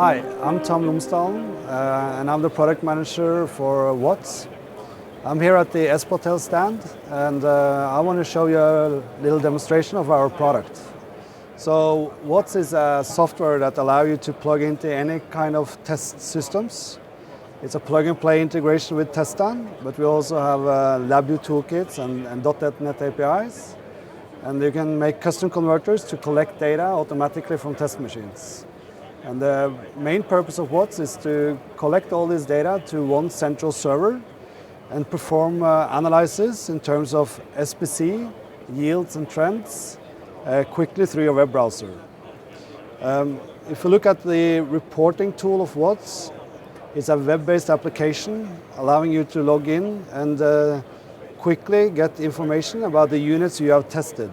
Hi, I'm Tom Lomsdalen, and I'm the product manager for WATS. I'm here at the Espotel stand, and I want to show you a little demonstration of our product. So WATS is a software that allows you to plug into any kind of test systems. It's a plug-and-play integration with Testan, but we also have LabVIEW toolkits and .NET APIs. And you can make custom converters to collect data automatically from test machines. And the main purpose of WATS is to collect all this data to one central server and perform analysis in terms of SPC, yields and trends quickly through your web browser. If you look at the reporting tool of WATS, it's a web-based application allowing you to log in and quickly get information about the units you have tested.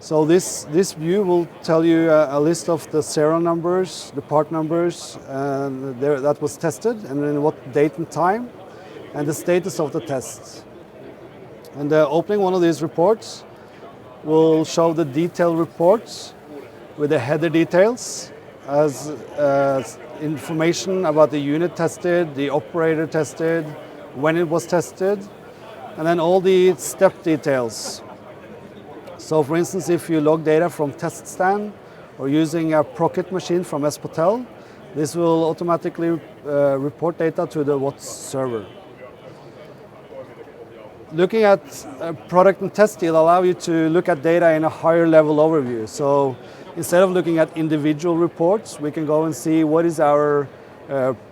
So this view will tell you a list of the serial numbers, the part numbers that was tested, and then what date and time, and the status of the tests. And opening one of these reports will show the detailed reports with the header details as information about the unit tested, the operator tested, when it was tested, and then all the step details. So for instance, if you log data from TestStan or using a Procket machine from Espotel, this will automatically report data to the WATS server. Looking at a product and test deal allow you to look at data in a higher level overview. So instead of looking at individual reports, we can go and see what is our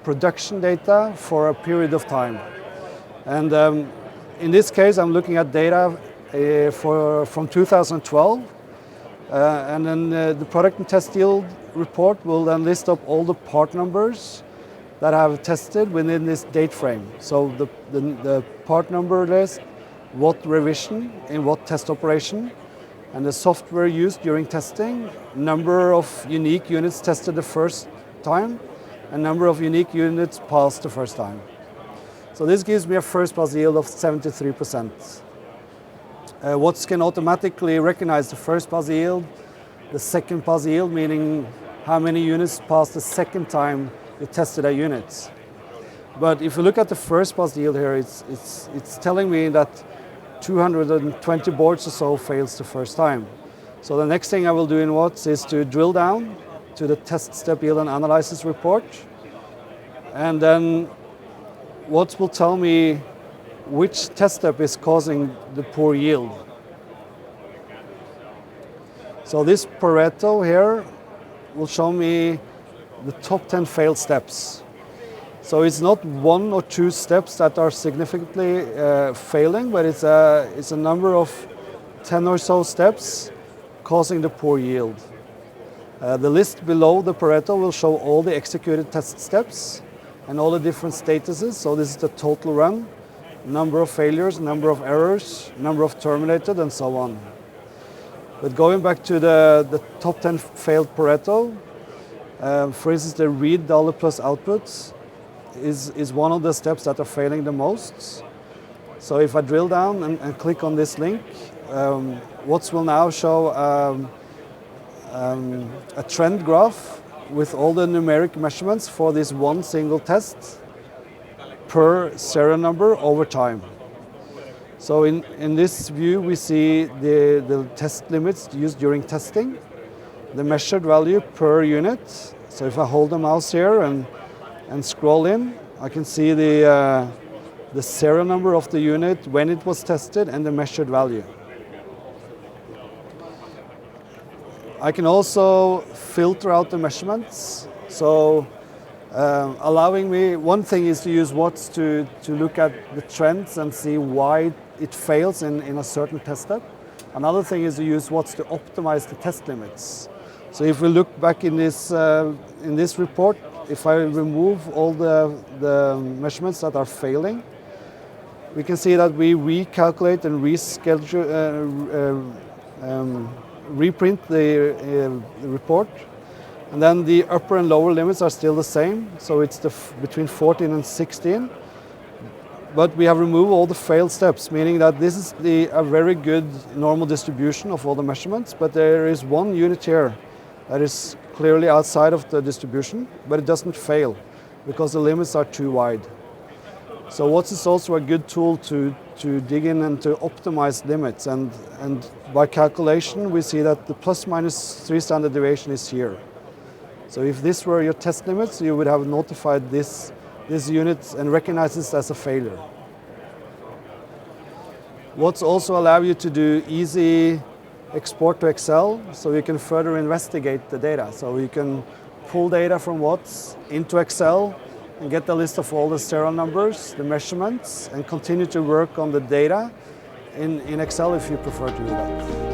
production data for a period of time. And in this case, I'm looking at data from 2012, and then the product and test yield report will then list up all the part numbers that I have tested within this date frame. So the part number list, what revision in what test operation, and the software used during testing, number of unique units tested the first time, and number of unique units passed the first time. So this gives me a first pass yield of 73%. WATS can automatically recognize the first pass yield, the second pass yield, meaning how many units passed the second time you tested a unit. But if you look at the first pass yield here, it's telling me that 220 boards or so fails the first time. So the next thing I will do in WATS is to drill down to the test step yield and analysis report, and then WATS will tell me which test step is causing the poor yield. So this Pareto here will show me the top 10 failed steps. So it's not one or two steps that are significantly failing, but it's a number of 10 or so steps causing the poor yield. The list below the Pareto will show all the executed test steps and all the different statuses. So this is the total run, number of failures, number of errors, number of terminated, and so on. But going back to the top 10 failed Pareto, for instance, the read dollar plus outputs is one of the steps that are failing the most. So if I drill down and click on this link, WATS will now show a trend graph with all the numeric measurements for this one single test per serial number over time. So in this view, we see the test limits used during testing, the measured value per unit. So if I hold the mouse here and scroll in, I can see the serial number of the unit, when it was tested, and the measured value. I can also filter out the measurements. So allowing me, one thing is to use WATS to look at the trends and see why it fails in a certain test step. Another thing is to use WATS to optimize the test limits. So if we look back in this report, if I remove all the measurements that are failing, we can see that we recalculate and reschedule, reprint the report. And then the upper and lower limits are still the same, so it's between 14 and 16. But we have removed all the failed steps, meaning that this is a very good normal distribution of all the measurements, but there is one unit here that is clearly outside of the distribution, but it doesn't fail because the limits are too wide. So WATS is also a good tool to dig in and to optimize limits, and by calculation we see that the ±3 standard deviation is here. So if this were your test limits, you would have notified this unit and recognize this as a failure. WATS also allow you to do easy export to Excel, so you can further investigate the data. So you can pull data from WATS into Excel and get the list of all the serial numbers, the measurements, and continue to work on the data in Excel if you prefer to do that.